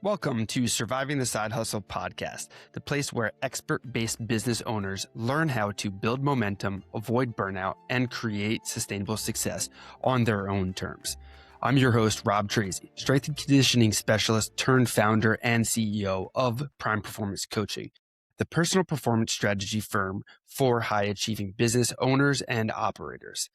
Welcome to Surviving the Side Hustle podcast, the place where expert-based business owners learn how to build momentum, avoid burnout, and create sustainable success on their own terms. I'm your host, Rob Tracz, strength and conditioning specialist turned founder and CEO of Prime Performance Coaching, the personal performance strategy firm for high-achieving business owners and operators.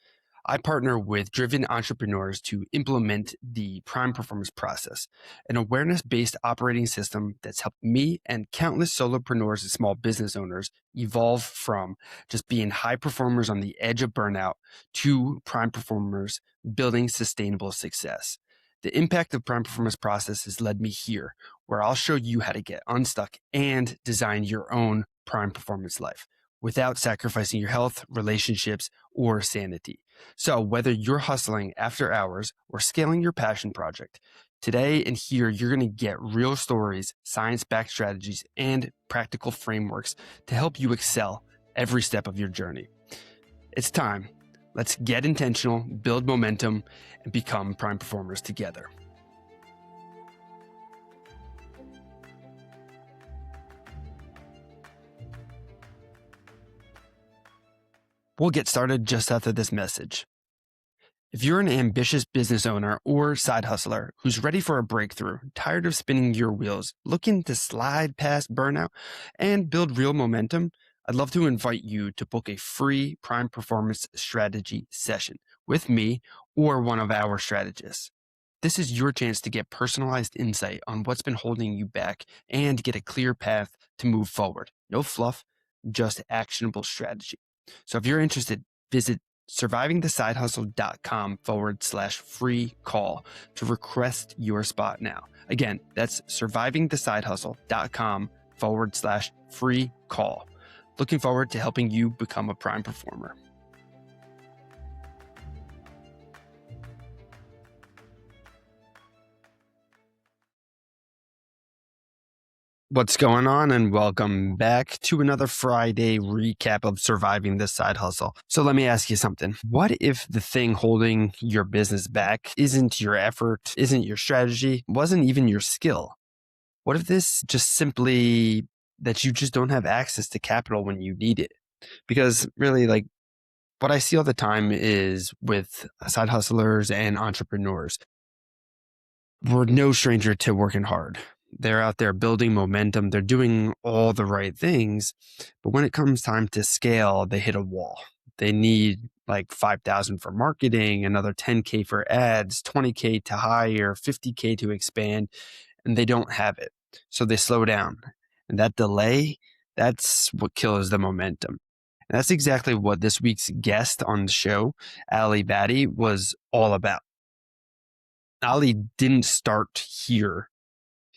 I partner with driven entrepreneurs to implement the Prime Performance process, an awareness-based operating system that's helped me and countless solopreneurs and small business owners evolve from just being high performers on the edge of burnout to prime performers building sustainable success. The impact of Prime Performance process has led me here, where I'll show you how to get unstuck and design your own Prime Performance life without sacrificing your health, relationships, or sanity. So whether you're hustling after hours or scaling your passion project, today and here you're going to get real stories, science-backed strategies, and practical frameworks to help you excel every step of your journey. It's time. Let's get intentional, build momentum, and become prime performers together. We'll get started just after this message. If you're an ambitious business owner or side hustler who's ready for a breakthrough, tired of spinning your wheels, looking to slide past burnout and build real momentum, I'd love to invite you to book a free Prime Performance strategy session with me or one of our strategists. This is your chance to get personalized insight on what's been holding you back and get a clear path to move forward. No fluff, just actionable strategy. So if you're interested, visit survivingthesidehustle.com/free call to request your spot now. Again, that's survivingthesidehustle.com/free call. Looking forward to helping you become a prime performer. What's going on, and welcome back to another Friday recap of Surviving the Side Hustle. So let me ask you something. What if the thing holding your business back isn't your effort, isn't your strategy, wasn't even your skill? What if this just simply that you just don't have access to capital when you need it? Because really, like, what I see all the time is with side hustlers and entrepreneurs, we're no stranger to working hard. They're out there building momentum. They're doing all the right things. But when it comes time to scale, they hit a wall. They need like 5,000 for marketing, another 10K for ads, 20K to hire, 50K to expand, and they don't have it. So they slow down. And that delay, that's what kills the momentum. And that's exactly what this week's guest on the show, Ali Badi, was all about. Ali didn't start here.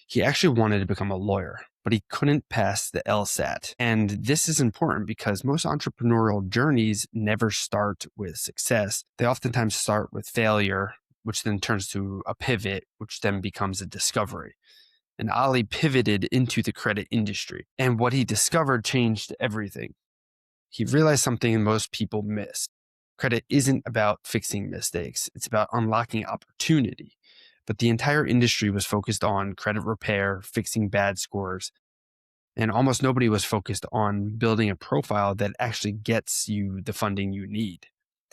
He actually wanted to become a lawyer, but he couldn't pass the LSAT. And this is important because most entrepreneurial journeys never start with success. They oftentimes start with failure, which then turns to a pivot, which then becomes a discovery. And Ali pivoted into the credit industry. And what he discovered changed everything. He realized something most people miss. Credit isn't about fixing mistakes. It's about unlocking opportunity. But the entire industry was focused on credit repair, fixing bad scores, and almost nobody was focused on building a profile that actually gets you the funding you need.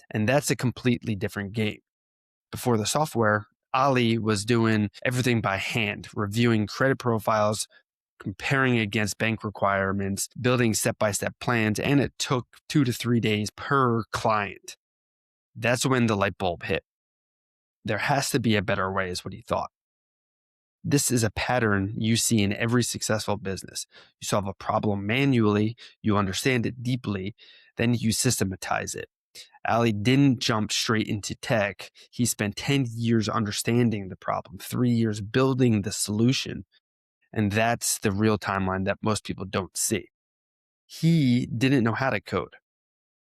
And that's a completely different game. Before the software, Ali was doing everything by hand, reviewing credit profiles, comparing against bank requirements, building step-by-step plans, and it took 2 to 3 days per client. That's when the light bulb hit. There has to be a better way, is what he thought. This is a pattern you see in every successful business. You solve a problem manually, you understand it deeply, then you systematize it. Ali didn't jump straight into tech. He spent 10 years understanding the problem, 3 years building the solution. And that's the real timeline that most people don't see. He didn't know how to code.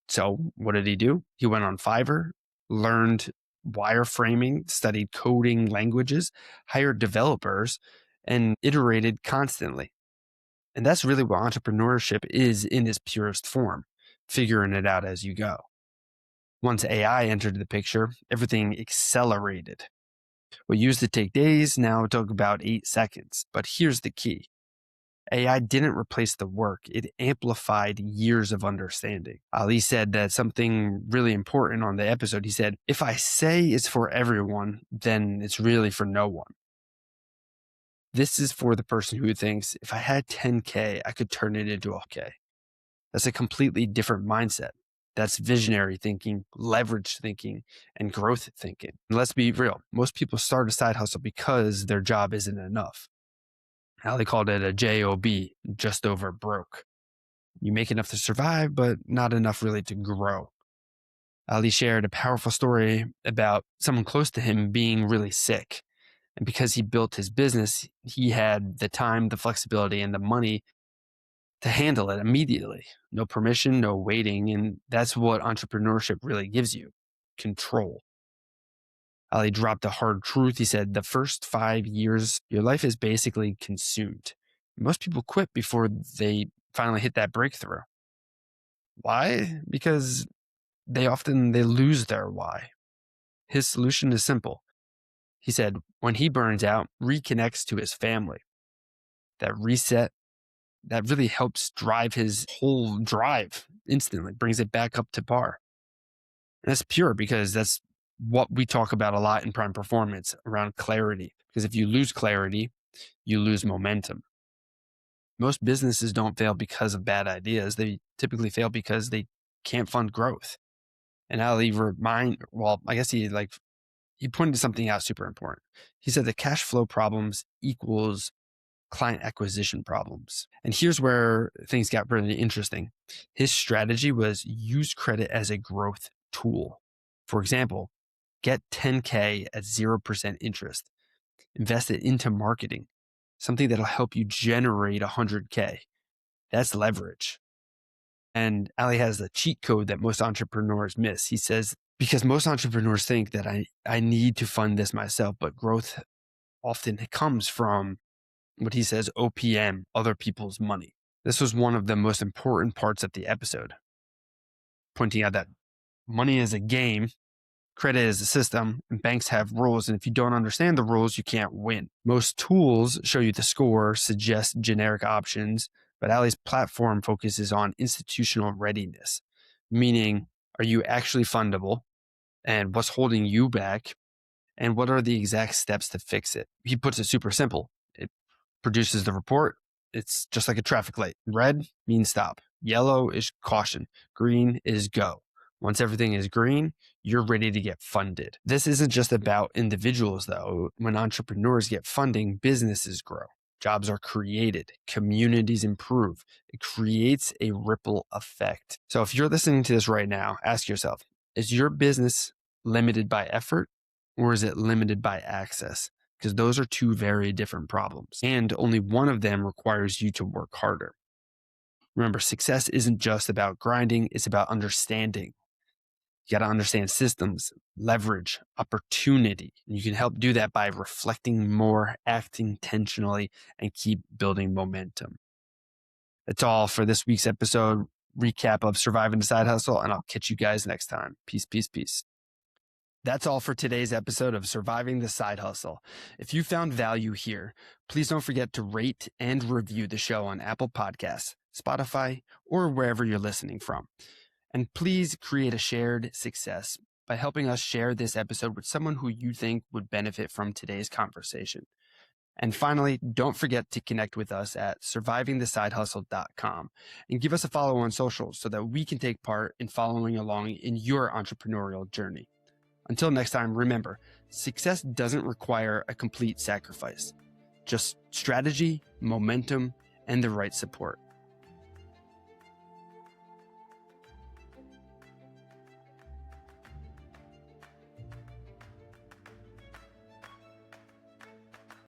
So what did he do? He went on Fiverr, learned wireframing, studied coding languages, hired developers, and iterated constantly. And that's really what entrepreneurship is in its purest form, figuring it out as you go. Once AI entered the picture, everything accelerated. What used to take days now took about 8 seconds. But here's the key. AI didn't replace the work. It amplified years of understanding. Ali said that something really important on the episode. He said, if I say it's for everyone, then it's really for no one. This is for the person who thinks if I had 10K, I could turn it into okay. That's a completely different mindset. That's visionary thinking, leverage thinking, and growth thinking. And let's be real. Most people start a side hustle because their job isn't enough. Ali called it a JOB, just over broke. You make enough to survive, but not enough really to grow. Ali shared a powerful story about someone close to him being really sick. And because he built his business, he had the time, the flexibility, and the money to handle it immediately. No permission, no waiting. And that's what entrepreneurship really gives you, control. Ali dropped a hard truth. He said, the first 5 years, your life is basically consumed. Most people quit before they finally hit that breakthrough. Why? Because they lose their why. His solution is simple. He said, when he burns out, reconnects to his family. That reset, that really helps drive his whole drive instantly, brings it back up to par. And that's pure because that's what we talk about a lot in prime performance around clarity. Because if you lose clarity, you lose momentum. Most businesses don't fail because of bad ideas. They typically fail because they can't fund growth. And Ali he pointed something out super important. He said the cash flow problems equals client acquisition problems. And here's where things got really interesting. His strategy was use credit as a growth tool. For example, get 10K at 0% interest. Invest it into marketing, something that'll help you generate 100K. That's leverage. And Ali has a cheat code that most entrepreneurs miss. He says, because most entrepreneurs think that I need to fund this myself, but growth often comes from what he says, OPM, other people's money. This was one of the most important parts of the episode, pointing out that money is a game, credit is a system, and banks have rules. And if you don't understand the rules, you can't win. Most tools show you the score, suggest generic options, but Ali's platform focuses on institutional readiness, meaning, are you actually fundable? And what's holding you back? And what are the exact steps to fix it? He puts it super simple. It produces the report. It's just like a traffic light. Red means stop. Yellow is caution. Green is go. Once everything is green, you're ready to get funded. This isn't just about individuals, though. When entrepreneurs get funding, businesses grow. Jobs are created. Communities improve. It creates a ripple effect. So if you're listening to this right now, ask yourself, is your business limited by effort or is it limited by access? Because those are two very different problems. And only one of them requires you to work harder. Remember, success isn't just about grinding, it's about understanding. You got to understand systems, leverage, opportunity. And you can help do that by reflecting more, acting intentionally, and keep building momentum. That's all for this week's episode recap of Surviving the Side Hustle, and I'll catch you guys next time. Peace, peace, peace. That's all for today's episode of Surviving the Side Hustle. If you found value here, please don't forget to rate and review the show on Apple Podcasts, Spotify, or wherever you're listening from. And please create a shared success by helping us share this episode with someone who you think would benefit from today's conversation. And finally, don't forget to connect with us at survivingthesidehustle.com and give us a follow on socials so that we can take part in following along in your entrepreneurial journey. Until next time, remember, success doesn't require a complete sacrifice, just strategy, momentum, and the right support.